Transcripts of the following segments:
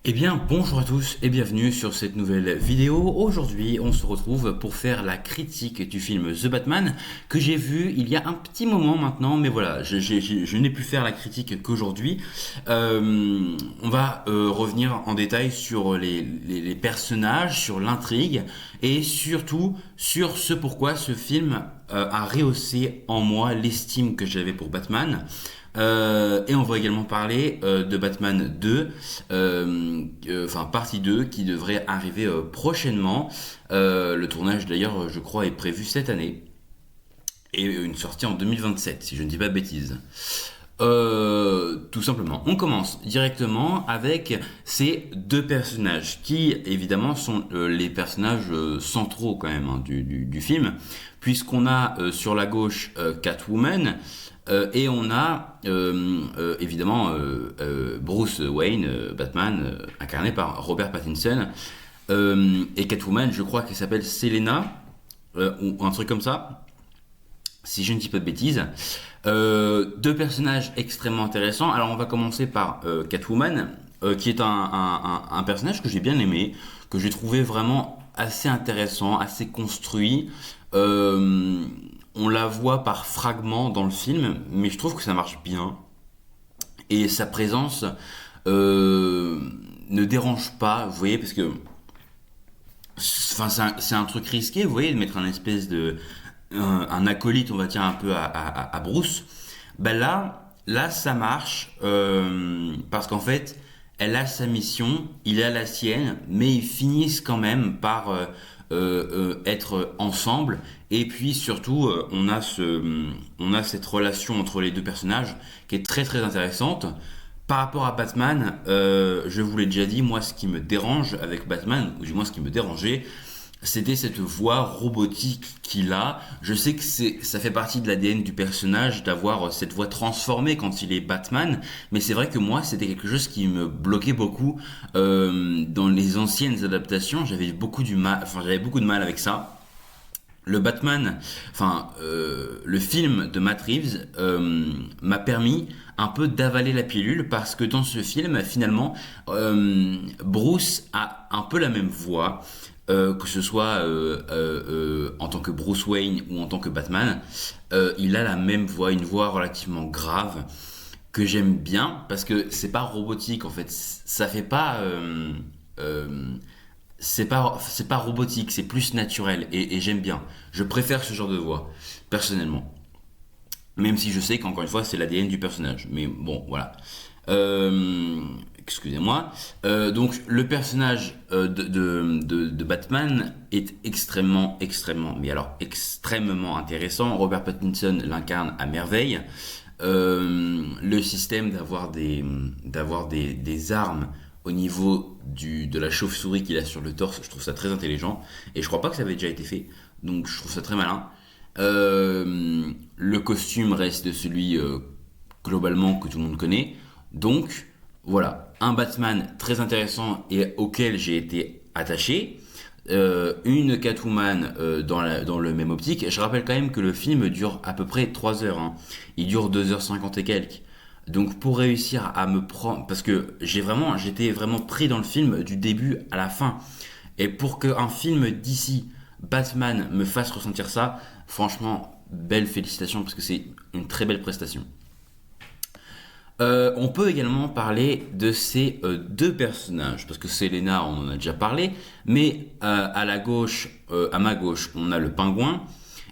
Eh bien, bonjour à tous et bienvenue sur cette nouvelle vidéo. Aujourd'hui, on se retrouve pour faire la critique du film The Batman que j'ai vu il y a un petit moment maintenant, mais voilà, je n'ai pu faire la critique qu'aujourd'hui. On va revenir en détail sur les personnages, sur l'intrigue et surtout sur ce pourquoi ce film a rehaussé en moi l'estime que j'avais pour Batman. Et on va également parler de Batman 2, enfin partie 2, qui devrait arriver prochainement. Le tournage d'ailleurs, je crois, est prévu cette année. Et une sortie en 2027, si je ne dis pas de bêtises. Tout simplement, on commence directement avec ces deux personnages qui évidemment sont les personnages centraux quand même hein, du film, puisqu'on a sur la gauche Catwoman et on a évidemment Bruce Wayne, Batman, incarné par Robert Pattinson, et Catwoman, je crois qu'elle s'appelle Selena ou un truc comme ça si je ne dis pas de bêtises. Deux personnages extrêmement intéressants. Alors on va commencer par Catwoman, qui est un personnage que j'ai bien aimé, que j'ai trouvé vraiment assez intéressant, assez construit. On la voit par fragments dans le film, mais je trouve que ça marche bien. Et sa présence ne dérange pas, vous voyez, parce que enfin, c'est un truc risqué, vous voyez, de mettre un espèce de un acolyte, on va dire un peu à Bruce. Ben là, ça marche parce qu'en fait, elle a sa mission, il a la sienne, mais ils finissent quand même par être ensemble. Et puis surtout, on a cette relation entre les deux personnages qui est très très intéressante. Par rapport à Batman, je vous l'ai déjà dit, moi ce qui me dérange avec Batman, ou du moins ce qui me dérangeait, c'était cette voix robotique qu'il a. Je sais que ça fait partie de l'ADN du personnage d'avoir cette voix transformée quand il est Batman, mais c'est vrai que moi c'était quelque chose qui me bloquait beaucoup dans les anciennes adaptations. J'avais beaucoup de mal avec ça. Le Batman, le film de Matt Reeves m'a permis un peu d'avaler la pilule parce que dans ce film, finalement, Bruce a un peu la même voix, que ce soit en tant que Bruce Wayne ou en tant que Batman. Il a la même voix, une voix relativement grave que j'aime bien parce que c'est pas robotique en fait, ça fait pas. Euh, c'est pas robotique, c'est plus naturel et j'aime bien. Je préfère ce genre de voix, personnellement. Même si je sais qu'encore une fois, c'est l'ADN du personnage. Mais bon, voilà. Excusez-moi. Donc, le personnage de Batman est mais alors extrêmement intéressant. Robert Pattinson l'incarne à merveille. Le système des armes au niveau de la chauve-souris qu'il a sur le torse, je trouve ça très intelligent. Et je crois pas que ça avait déjà été fait. Donc je trouve ça très malin. Le costume reste celui globalement que tout le monde connaît. Donc voilà, un Batman très intéressant et auquel j'ai été attaché. Une Catwoman dans le même optique. Je rappelle quand même que le film dure à peu près 3 heures. Hein. Il dure 2h50 et quelques. Donc pour réussir à me prendre, parce que j'étais vraiment pris dans le film du début à la fin. Et pour qu'un film d'ici, Batman, me fasse ressentir ça, franchement, belle félicitations parce que c'est une très belle prestation. On peut également parler de ces deux personnages, parce que Selena, on en a déjà parlé, mais à ma gauche, on a le pingouin,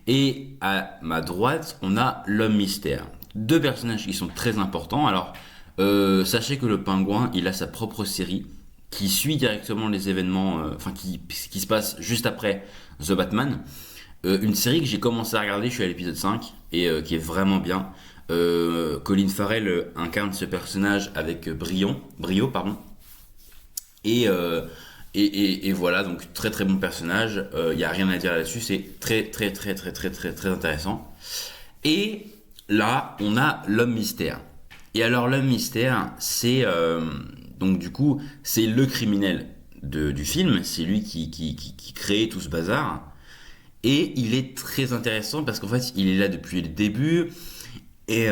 et à ma droite, on a l'homme mystère. Deux personnages qui sont très importants. Alors, sachez que le pingouin, il a sa propre série qui suit directement les événements, qui se passe juste après The Batman. Une série que j'ai commencé à regarder, je suis à l'épisode 5, et qui est vraiment bien. Colin Farrell incarne ce personnage avec brio, pardon. Et, euh, et voilà, donc très très bon personnage. Il n'y a rien à dire là-dessus, c'est très très très très très très très intéressant. Et là, on a l'homme mystère. Et alors l'homme mystère, donc du coup, c'est le criminel du film. C'est lui qui crée tout ce bazar. Et il est très intéressant parce qu'en fait, il est là depuis le début. Et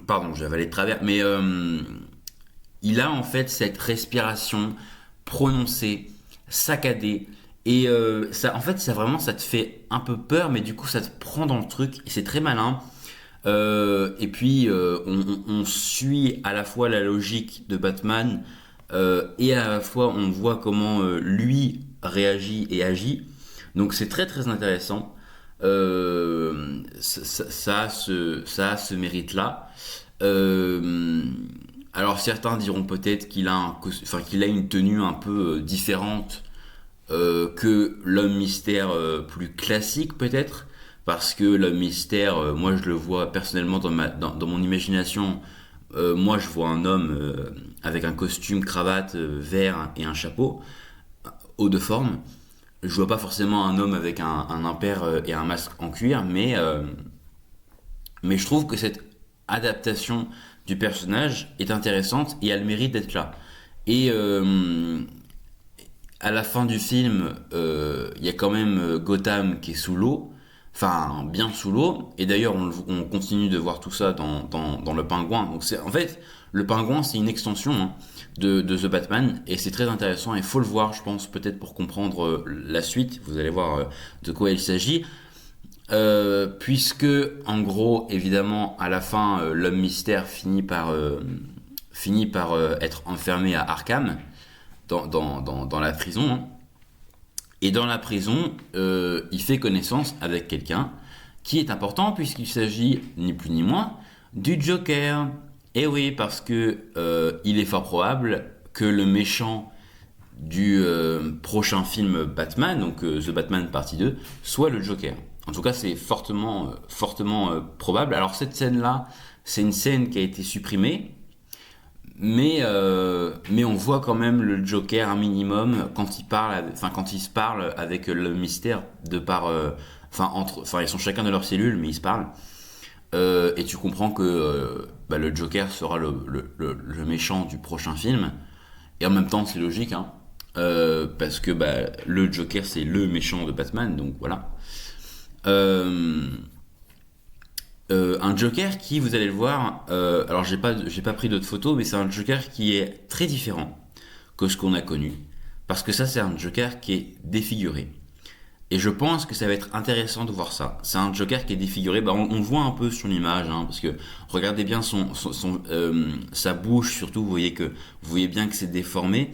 pardon, j'ai avalé de travers, mais il a en fait cette respiration prononcée, saccadée. Et ça, en fait, ça vraiment, ça te fait un peu peur, mais du coup, ça te prend dans le truc. Et c'est très malin. Et puis, on suit à la fois la logique de Batman et à la fois on voit comment lui réagit et agit. Donc c'est très très intéressant. Ça a ce mérite-là. Euh, alors certains diront peut-être qu'il a une tenue un peu différente que l'homme mystère plus classique peut-être, parce que l'homme mystère, moi je le vois personnellement dans mon imagination, moi je vois un homme avec un costume, cravate, vert et un chapeau, haut de forme. Je vois pas forcément un homme avec un impair et un masque en cuir, mais je trouve que cette adaptation du personnage est intéressante et a le mérite d'être là. Et à la fin du film, il y a quand même Gotham qui est sous l'eau, enfin bien sous l'eau, et d'ailleurs on continue de voir tout ça dans le Pingouin. Donc en fait, le Pingouin c'est une extension hein, de The Batman, et c'est très intéressant, et faut le voir je pense peut-être pour comprendre la suite, vous allez voir de quoi il s'agit. Puisque en gros évidemment à la fin l'homme mystère finit par être enfermé à Arkham dans la prison. Hein. Et dans la prison, il fait connaissance avec quelqu'un qui est important puisqu'il s'agit ni plus ni moins du Joker. Et oui, parce que il est fort probable que le méchant du prochain film Batman, donc The Batman partie 2, soit le Joker. En tout cas, c'est fortement probable. Alors cette scène-là, c'est une scène qui a été supprimée, mais on voit quand même le Joker un minimum quand ils se parlent avec le mystère de par, ils sont chacun de leur cellule, mais ils se parlent. Et tu comprends que le Joker sera le méchant du prochain film. Et en même temps, c'est logique, hein, parce que le Joker c'est le méchant de Batman, donc voilà. Euh, un Joker qui, vous allez le voir, alors j'ai pas pris d'autres photos, mais c'est un Joker qui est très différent que ce qu'on a connu, parce que ça c'est un Joker qui est défiguré. Et je pense que ça va être intéressant de voir ça. C'est un Joker qui est défiguré, on voit un peu sur l'image, hein, parce que regardez bien sa bouche, surtout, vous voyez bien que c'est déformé.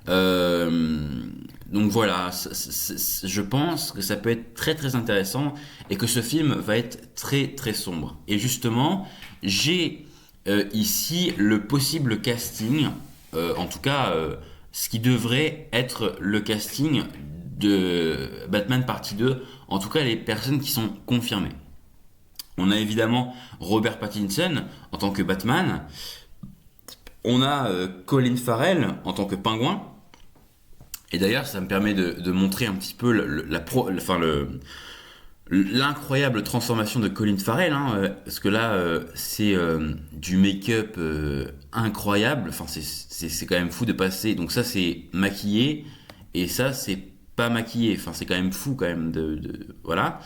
Donc voilà, je pense que ça peut être très très intéressant et que ce film va être très très sombre. Et justement, j'ai ici le possible casting, en tout cas ce qui devrait être le casting de Batman partie 2, en tout cas les personnes qui sont confirmées. On a évidemment Robert Pattinson en tant que Batman, on a Colin Farrell en tant que Pingouin. Et d'ailleurs, ça me permet de montrer un petit peu l'incroyable transformation de Colin Farrell, hein, parce que là, c'est du make-up incroyable. Enfin, c'est quand même fou de passer. Donc ça, c'est maquillé, et ça, c'est pas maquillé. Enfin, c'est quand même fou, quand même. Voilà.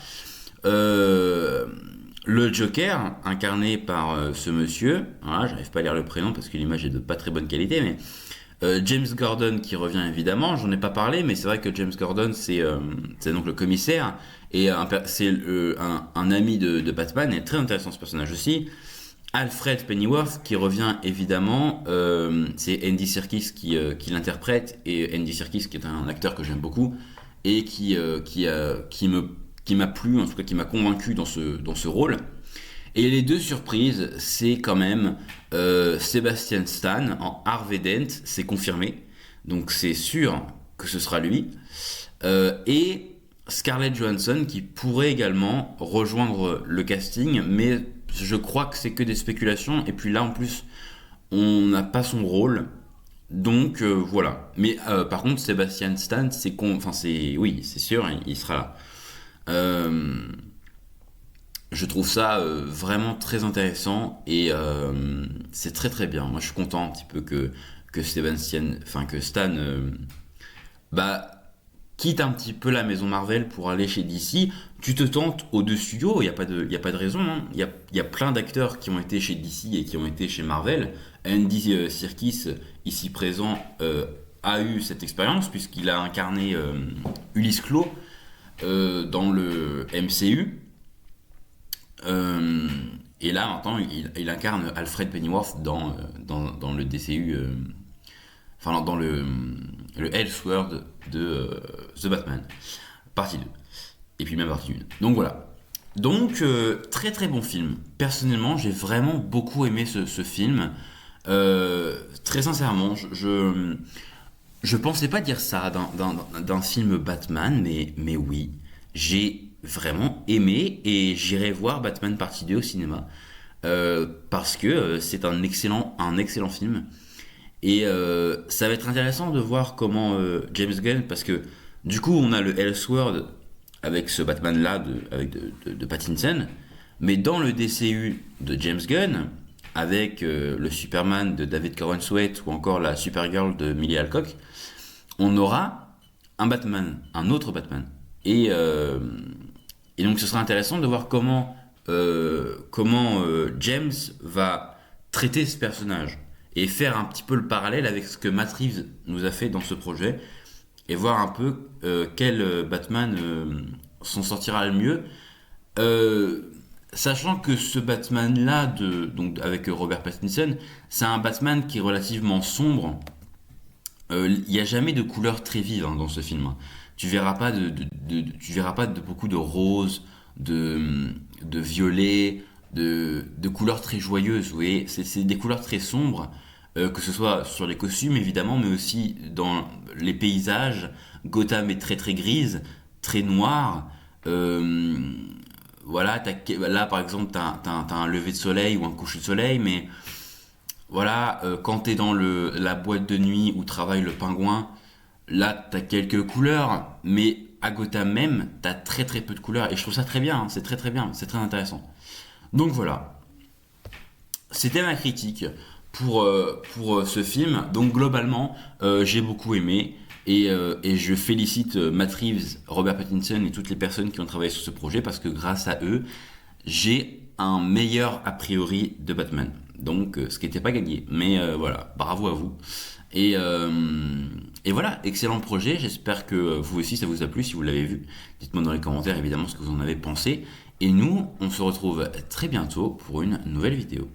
Le Joker, incarné par ce monsieur, voilà, j'arrive pas à lire le prénom parce que l'image est de pas très bonne qualité, mais James Gordon qui revient évidemment, j'en ai pas parlé, mais c'est vrai que James Gordon c'est donc le commissaire et c'est un ami de Batman, et très intéressant ce personnage aussi. Alfred Pennyworth qui revient évidemment, c'est Andy Serkis qui l'interprète, et Andy Serkis qui est un acteur que j'aime beaucoup et qui m'a plu, en tout cas qui m'a convaincu dans ce rôle. Et les deux surprises, c'est quand même Sebastian Stan en Harvey Dent, c'est confirmé, donc c'est sûr que ce sera lui, et Scarlett Johansson qui pourrait également rejoindre le casting, mais je crois que c'est que des spéculations, et puis là en plus on n'a pas son rôle, donc voilà. Mais par contre Sebastian Stan, oui, c'est sûr, il sera là. Je trouve ça vraiment très intéressant, et c'est très très bien. Moi je suis content un petit peu que Stan quitte un petit peu la maison Marvel pour aller chez DC, tu te tentes aux deux studios, il y a pas de raison, hein. Il y a plein d'acteurs qui ont été chez DC et qui ont été chez Marvel. Andy Serkis, ici présent, a eu cette expérience puisqu'il a incarné Ulysse Klaue dans le MCU. Et là, maintenant, il incarne Alfred Pennyworth dans le DCU, enfin dans le Elseworld de The Batman, partie 2. Et puis même partie 1. Donc voilà. Donc, très très bon film. Personnellement, j'ai vraiment beaucoup aimé ce film. Très sincèrement, je pensais pas dire ça d'un film Batman, mais oui, j'ai vraiment aimé et j'irai voir Batman partie 2 au cinéma. Parce que c'est un excellent film. Et ça va être intéressant de voir comment James Gunn, parce que du coup on a le Elseworld avec ce Batman là de Pattinson, mais dans le DCU de James Gunn, avec le Superman de David Corenswet ou encore la Supergirl de Millie Alcock, on aura un autre Batman. Et donc ce sera intéressant de voir comment James va traiter ce personnage et faire un petit peu le parallèle avec ce que Matt Reeves nous a fait dans ce projet et voir un peu quel Batman s'en sortira le mieux. Sachant que ce Batman-là, donc avec Robert Pattinson, c'est un Batman qui est relativement sombre. Il n'y a jamais de couleurs très vives dans ce film, hein. Tu verras pas tu verras pas de beaucoup de rose, de violet, de couleurs très joyeuses. Vous voyez, c'est des couleurs très sombres, que ce soit sur les costumes évidemment, mais aussi dans les paysages. Gotham est très très grise, très noire. Voilà, là par exemple, t'as un lever de soleil ou un coucher de soleil, mais voilà, quand t'es dans la boîte de nuit où travaille le pingouin, là t'as quelques couleurs, mais à Gotham même, t'as très très peu de couleurs, et je trouve ça très bien, hein, c'est très très bien, c'est très intéressant. Donc voilà, c'était ma critique pour ce film. Donc globalement, j'ai beaucoup aimé, et je félicite Matt Reeves, Robert Pattinson et toutes les personnes qui ont travaillé sur ce projet, parce que grâce à eux, j'ai un meilleur a priori de Batman. Donc ce qui n'était pas gagné. Mais voilà, bravo à vous. Et voilà, excellent projet. J'espère que vous aussi ça vous a plu si vous l'avez vu. Dites-moi dans les commentaires évidemment ce que vous en avez pensé. Et nous, on se retrouve très bientôt pour une nouvelle vidéo.